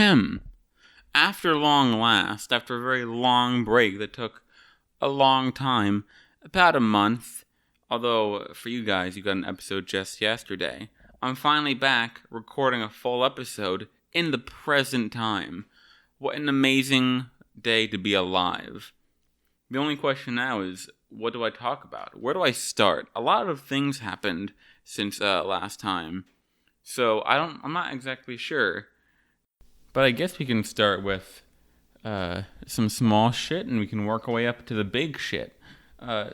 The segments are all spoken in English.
Tim. After long last, after a very long break that took a long time, about a month, although for you guys, you got an episode just yesterday, I'm finally back recording a full episode in the present time. What an amazing day to be alive. The only question now is, what do I talk about? Where do I start? A lot of things happened since last time, so I'm not exactly sure. But I guess we can start with some small shit, and we can work our way up to the big shit.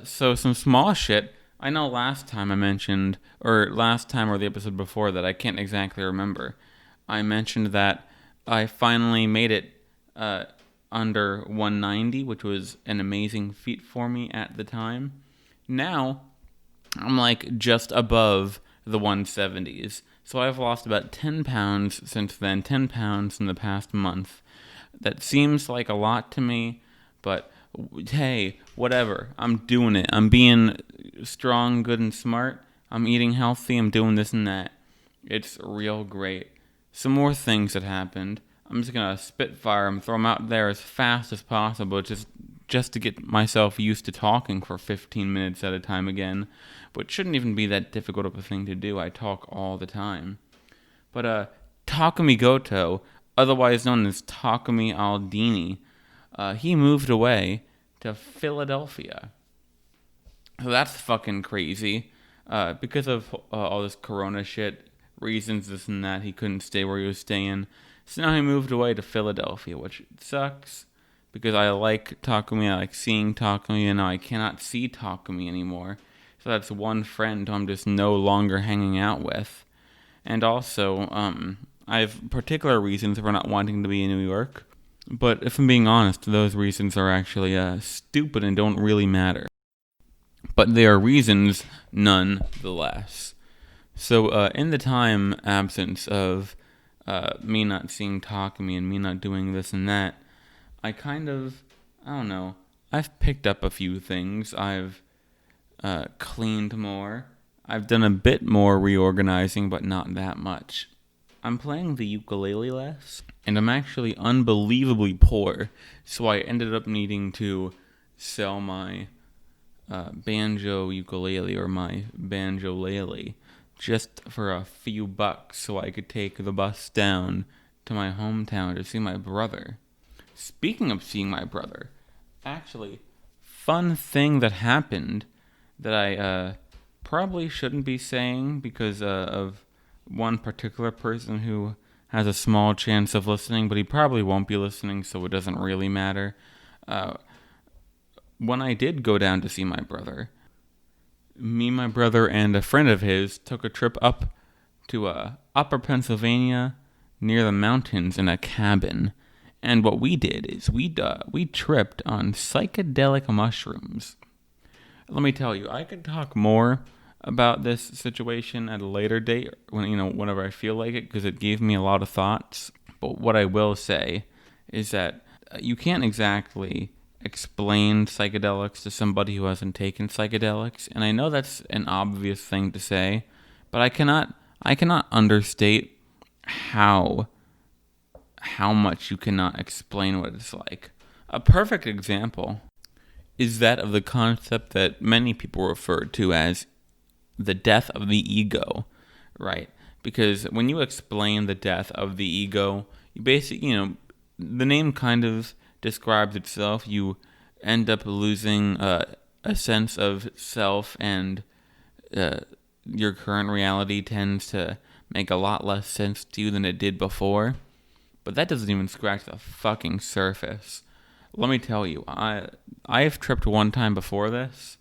So some small shit. I know last time or the episode before that, I can't exactly remember. I mentioned that I finally made it under 190, which was an amazing feat for me at the time. Now, I'm like just above the 170s. So I've lost about 10 pounds since then, 10 pounds in the past month. That seems like a lot to me, but hey, whatever. I'm doing it. I'm being strong, good, and smart. I'm eating healthy. I'm doing this and that. It's real great. Some more things that happened. I'm just going to spitfire them, throw them out there as fast as possible, just to get myself used to talking for 15 minutes at a time again, which shouldn't even be that difficult of a thing to do. I talk all the time. But Takumi Goto, otherwise known as Takumi Aldini, he moved away to Philadelphia. So that's fucking crazy. Because of all this corona shit, reasons, this and that, he couldn't stay where he was staying. So now he moved away to Philadelphia, which sucks. Because I like Takumi, I like seeing Takumi, and now I cannot see Takumi anymore. So that's one friend who I'm just no longer hanging out with. And also, I have particular reasons for not wanting to be in New York. But if I'm being honest, those reasons are actually stupid and don't really matter. But they are reasons nonetheless. So in the time absence of me not seeing Takumi and me not doing this and that, I don't know, I've picked up a few things. I've cleaned more. I've done a bit more reorganizing, but not that much. I'm playing the ukulele less, and I'm actually unbelievably poor, so I ended up needing to sell my banjo ukulele or my banjo-lele just for a few bucks so I could take the bus down to my hometown to see my brother. Speaking of seeing my brother, actually, fun thing that happened that I probably shouldn't be saying because of one particular person who has a small chance of listening, but he probably won't be listening, so it doesn't really matter. When I did go down to see my brother, me, my brother, and a friend of his took a trip up to Upper Pennsylvania near the mountains in a cabin. And what we did is we tripped on psychedelic mushrooms. Let me tell you, I could talk more about this situation at a later date, whenever I feel like it, because it gave me a lot of thoughts. But what I will say is that you can't exactly explain psychedelics to somebody who hasn't taken psychedelics, and I know that's an obvious thing to say, but I cannot understate how much you cannot explain what it's like. A perfect example is that of the concept that many people refer to as the death of the ego, right? Because when you explain the death of the ego, you basically, the name kind of describes itself. You end up losing a sense of self, and your current reality tends to make a lot less sense to you than it did before. But that doesn't even scratch the fucking surface. Let me tell you, I've tripped one time before this,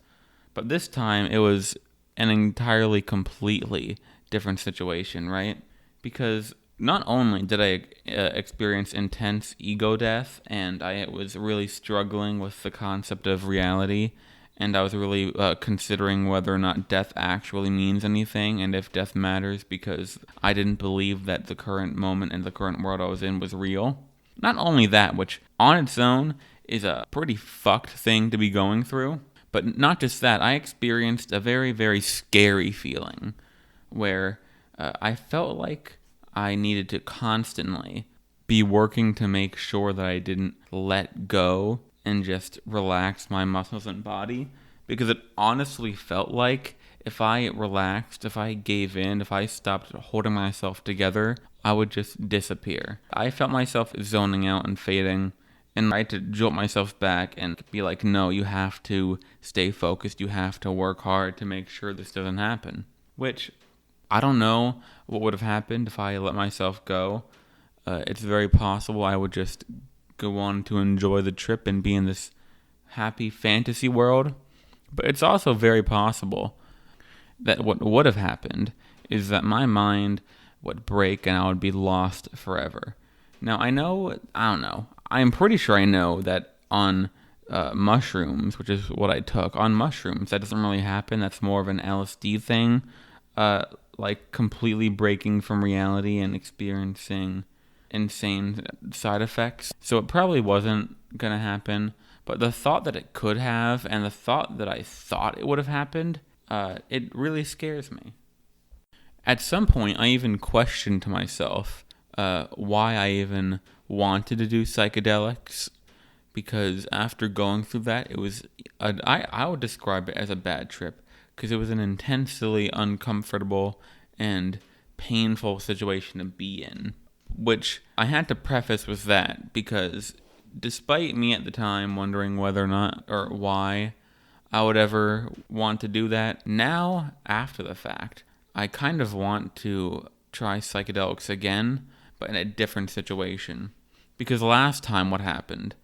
but this time it was an entirely, completely different situation, right? Because not only did I experience intense ego death, and I was really struggling with the concept of reality, and I was really considering whether or not death actually means anything, and if death matters, because I didn't believe that the current moment and the current world I was in was real. Not only that, which on its own is a pretty fucked thing to be going through, but not just that, I experienced a very, very scary feeling where I felt like I needed to constantly be working to make sure that I didn't let go and just relax my muscles and body, because it honestly felt like if I relaxed, if I gave in, if I stopped holding myself together, I would just disappear. I felt myself zoning out and fading, and I had to jolt myself back and be like, no, you have to stay focused. You have to work hard to make sure this doesn't happen. Which, I don't know what would have happened if I let myself go. It's very possible I would just go on to enjoy the trip and be in this happy fantasy world. But it's also very possible that what would have happened is that my mind would break and I would be lost forever. Now, I don't know. I'm pretty sure I know that on mushrooms, which is what I took, on mushrooms, that doesn't really happen. That's more of an LSD thing, like completely breaking from reality and experiencing insane side effects. So it probably wasn't going to happen. But the thought that it could have and the thought that I thought it would have happened, it really scares me. At some point, I even questioned to myself why I even wanted to do psychedelics, because after going through that, it was I would describe it as a bad trip, because it was an intensely uncomfortable and painful situation to be in, which I had to preface with that, because despite me at the time wondering whether or not or why I would ever want to do that, now, after the fact, I kind of want to try psychedelics again, but in a different situation. Because last time what happened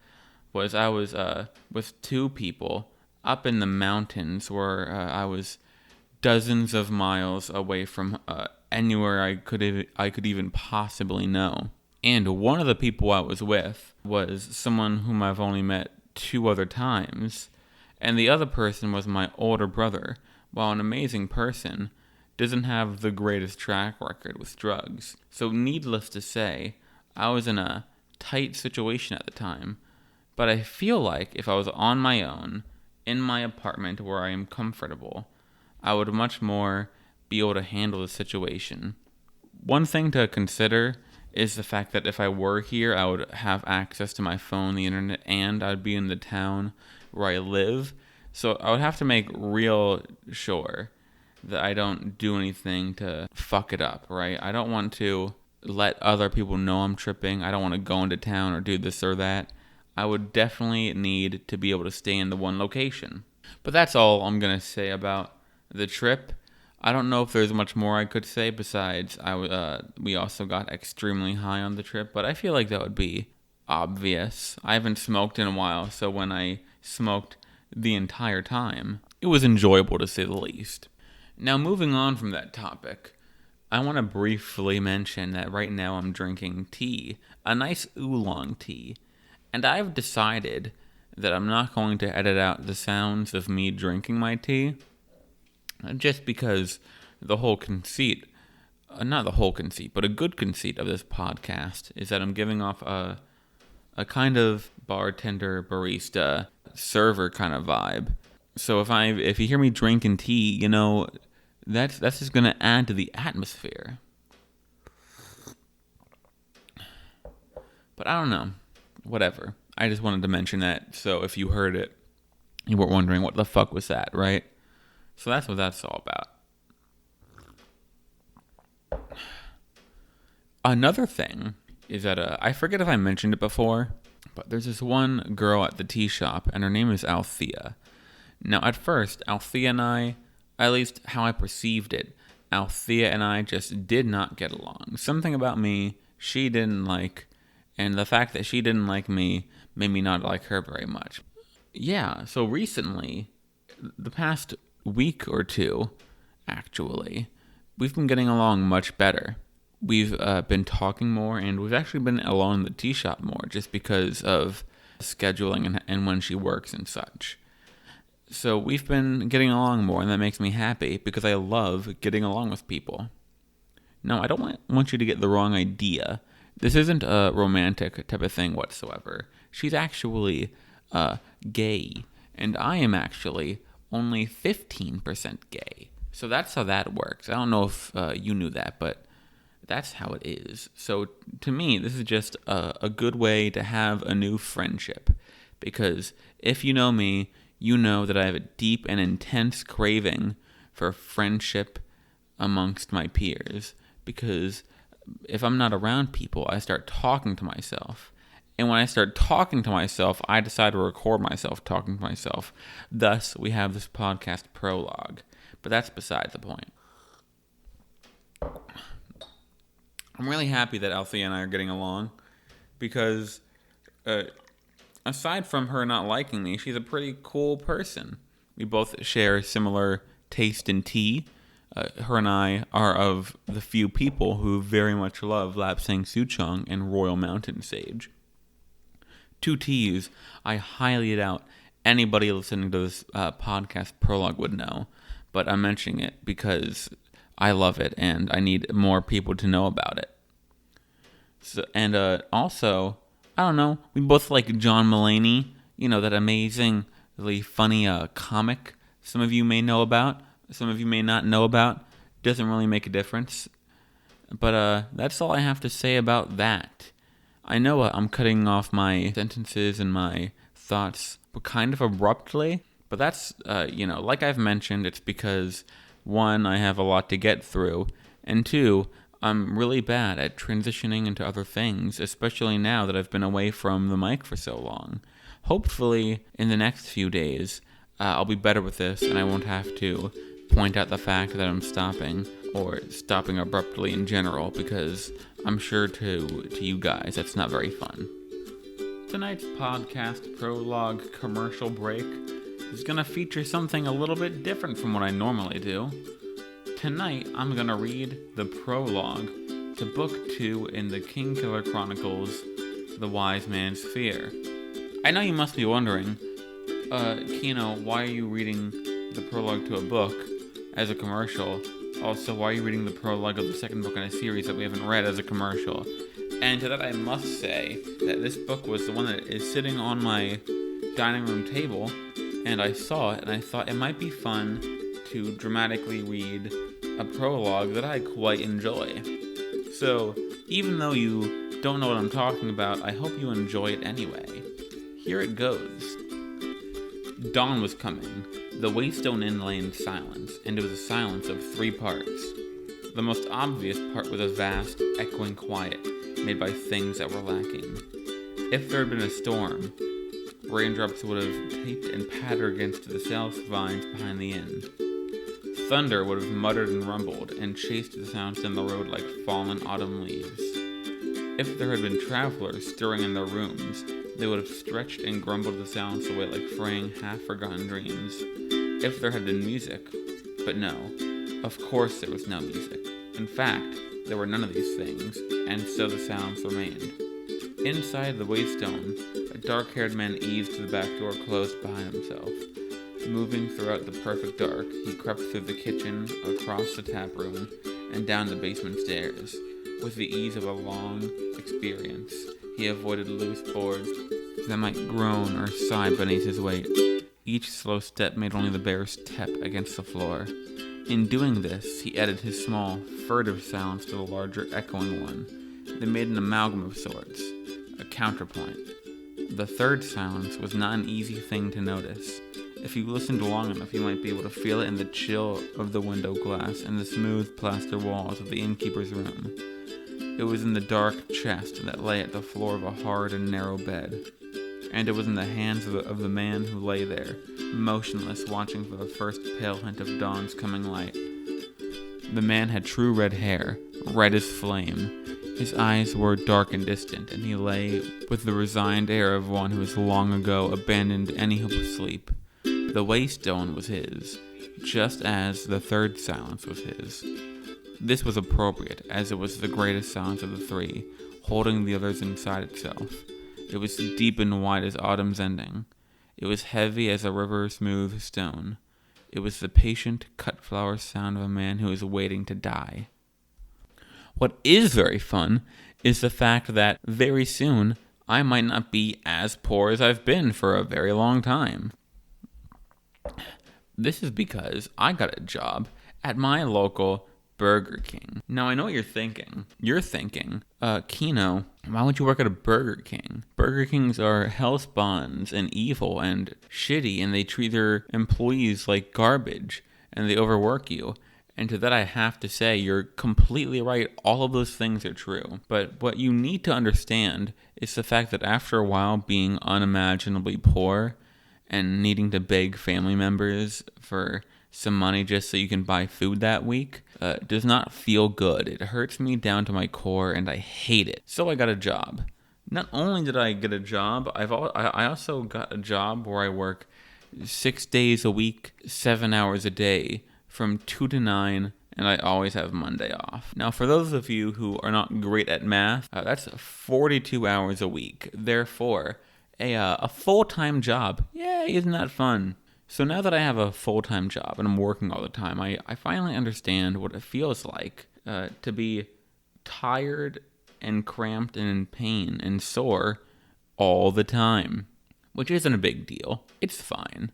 was I was with two people up in the mountains where I was dozens of miles away from anywhere I could even possibly know. And one of the people I was with was someone whom I've only met 2 other times, and the other person was my older brother. While an amazing person, doesn't have the greatest track record with drugs. So needless to say, I was in a tight situation at the time. But I feel like if I was on my own, in my apartment where I am comfortable, I would much more be able to handle the situation. One thing to consider is the fact that if I were here, I would have access to my phone, the internet, and I'd be in the town where I live. So I would have to make real sure that I don't do anything to fuck it up, right? I don't want to let other people know I'm tripping. I don't want to go into town or do this or that. I would definitely need to be able to stay in the one location. But that's all I'm going to say about the trip. I don't know if there's much more I could say besides we also got extremely high on the trip, but I feel like that would be obvious. I haven't smoked in a while, so when I smoked the entire time, it was enjoyable to say the least. Now, moving on from that topic, I want to briefly mention that right now I'm drinking tea, a nice oolong tea, and I've decided that I'm not going to edit out the sounds of me drinking my tea, just because the whole conceit, not the whole conceit, but a good conceit of this podcast is that I'm giving off a kind of bartender, barista, server kind of vibe. So if you hear me drinking tea, that's just gonna add to the atmosphere. But I don't know. Whatever. I just wanted to mention that, so if you heard it, you weren't wondering what the fuck was that, right? So that's what that's all about. Another thing is that I forget if I mentioned it before, but there's this one girl at the tea shop, and her name is Althea. Now, at first, Althea and I, at least how I perceived it, Althea and I just did not get along. Something about me she didn't like, and the fact that she didn't like me made me not like her very much. Yeah, so recently, the past week or two, actually, we've been getting along much better. We've been talking more, and we've actually been alone in the tea shop more, just because of scheduling and when she works and such. So we've been getting along more, and that makes me happy, because I love getting along with people. Now, I don't want you to get the wrong idea. This isn't a romantic type of thing whatsoever. She's actually gay, and I am actually only 15% gay. So that's how that works. I don't know if you knew that, but That's how it is. So to me, this is just a good way to have a new friendship. Because if you know me, you know that I have a deep and intense craving for friendship amongst my peers. Because if I'm not around people, I start talking to myself. And when I start talking to myself, I decide to record myself talking to myself. Thus, we have this podcast Prologue. But that's beside the point. I'm really happy that Althea and I are getting along. Because aside from her not liking me, she's a pretty cool person. We both share similar taste in tea. Her and I are of the few people who very much love Lapsang Souchong and Royal Mountain Sage. Two teas I highly doubt anybody listening to this podcast Prologue would know, but I'm mentioning it because I love it and I need more people to know about it. So, and also, I don't know, we both like John Mulaney, that amazingly funny comic some of you may know about, some of you may not know about. Doesn't really make a difference. But that's all I have to say about that. I know I'm cutting off my sentences and my thoughts kind of abruptly, but that's, like I've mentioned, it's because, one, I have a lot to get through, and two, I'm really bad at transitioning into other things, especially now that I've been away from the mic for so long. Hopefully, in the next few days, I'll be better with this, and I won't have to point out the fact that I'm stopping, or stopping abruptly in general, because I'm sure to you guys that's not very fun. Tonight's podcast Prologue commercial break is going to feature something a little bit different from what I normally do. Tonight, I'm going to read the prologue to Book 2 in the Kingkiller Chronicles, The Wise Man's Fear. I know you must be wondering, Kino, why are you reading the prologue to a book as a commercial? Also, why are you reading the prologue of the second book in a series that we haven't read as a commercial? And to that I must say that this book was the one that is sitting on my dining room table, and I saw it, and I thought it might be fun to dramatically read a prologue that I quite enjoy. So, even though you don't know what I'm talking about, I hope you enjoy it anyway. Here it goes. Dawn was coming. The Waystone Inn lay in silence, and it was a silence of 3 parts. The most obvious part was a vast, echoing quiet made by things that were lacking. If there had been a storm, raindrops would have taped and pattered against the south vines behind the inn. Thunder would have muttered and rumbled and chased the sounds down the road like fallen autumn leaves. If there had been travelers stirring in their rooms, they would have stretched and grumbled the sounds away like fraying, half-forgotten dreams. If there had been music, but no, of course there was no music. In fact, there were none of these things, and so the sounds remained. Inside the Waystone, a dark-haired man eased to the back door closed behind himself. Moving throughout the perfect dark, he crept through the kitchen, across the tap room, and down the basement stairs. With the ease of a long experience, he avoided loose boards that might groan or sigh beneath his weight. Each slow step made only the barest tap against the floor. In doing this, he added his small, furtive sounds to the larger, echoing one. They made an amalgam of sorts, a counterpoint. The third silence was not an easy thing to notice. If you listened long enough, you might be able to feel it in the chill of the window glass and the smooth plaster walls of the innkeeper's room. It was in the dark chest that lay at the floor of a hard and narrow bed. And it was in the hands of the man who lay there, motionless, watching for the first pale hint of dawn's coming light. The man had true red hair, red as flame. His eyes were dark and distant, and he lay with the resigned air of one who has long ago abandoned any hope of sleep. The Waystone was his, just as the third silence was his. This was appropriate, as it was the greatest silence of the 3, holding the others inside itself. It was deep and wide as autumn's ending. It was heavy as a river-smooth stone. It was the patient, cut-flower sound of a man who is waiting to die. What is very fun is the fact that very soon I might not be as poor as I've been for a very long time. This is because I got a job at my local Burger King. Now, I know what you're thinking. You're thinking, Kino, why would you work at a Burger King? Burger Kings are hellspawns and evil and shitty, and they treat their employees like garbage, and they overwork you. And to that I have to say, you're completely right. All of those things are true. But what you need to understand is the fact that after a while, being unimaginably poor and needing to beg family members for some money just so you can buy food that week does not feel good. It hurts me down to my core, and I hate it. So I got a job. Not only did I get a job, I also got a job where I work 6 days a week, 7 hours a day, from 2 to 9, and I always have Monday off. Now, for those of you who are not great at math, that's 42 hours a week. Therefore, a full-time job, yay, isn't that fun? So now that I have a full-time job and I'm working all the time, I finally understand what it feels like to be tired and cramped and in pain and sore all the time, which isn't a big deal. It's fine.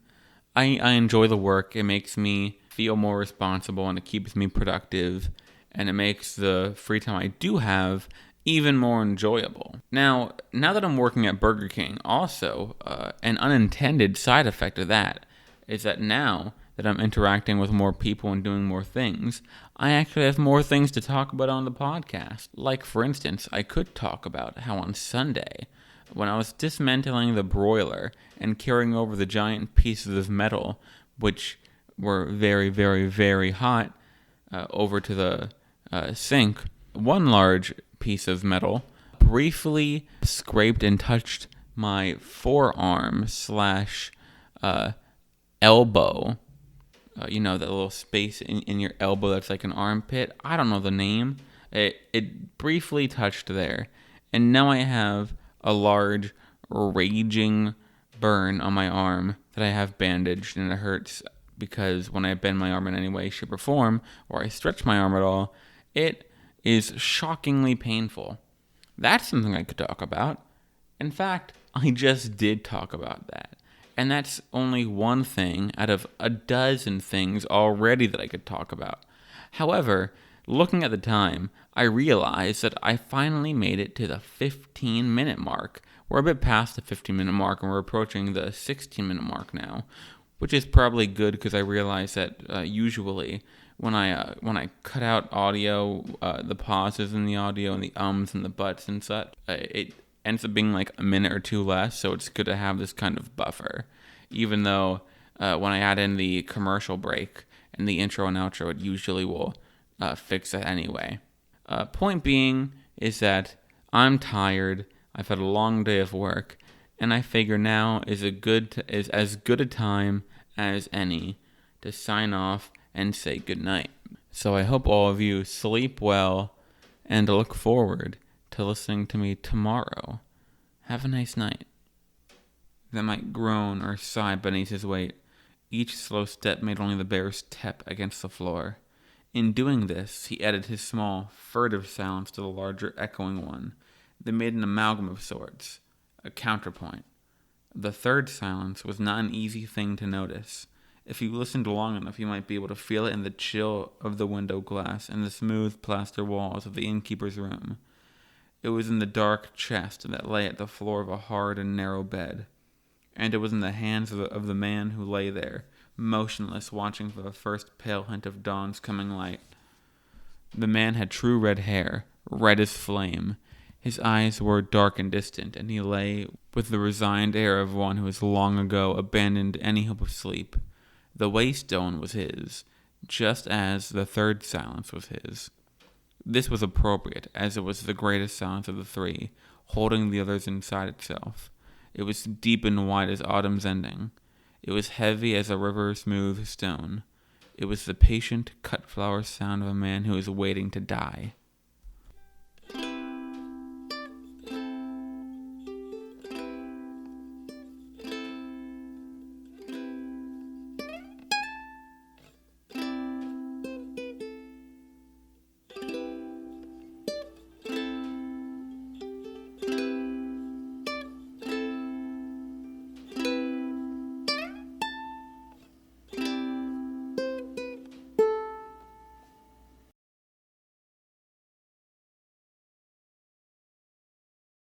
I enjoy the work. It makes me feel more responsible, and it keeps me productive, and it makes the free time I do have even more enjoyable. Now that I'm working at Burger King, also, an unintended side effect of that is that now that I'm interacting with more people and doing more things, I actually have more things to talk about on the podcast. Like, for instance, I could talk about how on Sunday, when I was dismantling the broiler and carrying over the giant pieces of metal, which were very, very, very hot, over to the sink, one large piece of metal briefly scraped and touched my forearm / elbow. You know, that little space in your elbow that's like an armpit. I don't know the name. It briefly touched there. And now I have a large, raging burn on my arm that I have bandaged, and it hurts because when I bend my arm in any way, shape, or form, or I stretch my arm at all, it is shockingly painful. That's something I could talk about. In fact, I just did talk about that. And that's only one thing out of a dozen things already that I could talk about. However, looking at the time, I realized that I finally made it to the 15-minute mark. We're a bit past the 15-minute mark, and we're approaching the 16-minute mark now, which is probably good because I realize that usually when I cut out audio, the pauses in the audio and the ums and the buts and such, it ends up being like a minute or two less, so it's good to have this kind of buffer. Even though when I add in the commercial break and the intro and outro, it usually will fix it anyway. Point being is that I'm tired, I've had a long day of work, and I figure now is as good a time as any to sign off and say goodnight. So I hope all of you sleep well and look forward to listening to me tomorrow. Have a nice night. That might groan or sigh beneath his weight. Each slow step made only the bear's tap against the floor. In doing this, he added his small, furtive sounds to the larger, echoing one. They made an amalgam of sorts, a counterpoint. The third silence was not an easy thing to notice. If you listened long enough, you might be able to feel it in the chill of the window glass and the smooth plaster walls of the innkeeper's room. It was in the dark chest that lay at the floor of a hard and narrow bed. And it was in the hands of the man who lay there, motionless, watching for the first pale hint of dawn's coming light. The man had true red hair, red as flame. His eyes were dark and distant, and he lay with the resigned air of one who has long ago abandoned any hope of sleep. The waystone was his, just as the third silence was his. This was appropriate, as it was the greatest silence of the three, holding the others inside itself. It was deep and wide as autumn's ending. It was heavy as a river-smooth stone. It was the patient, cut-flower sound of a man who is waiting to die.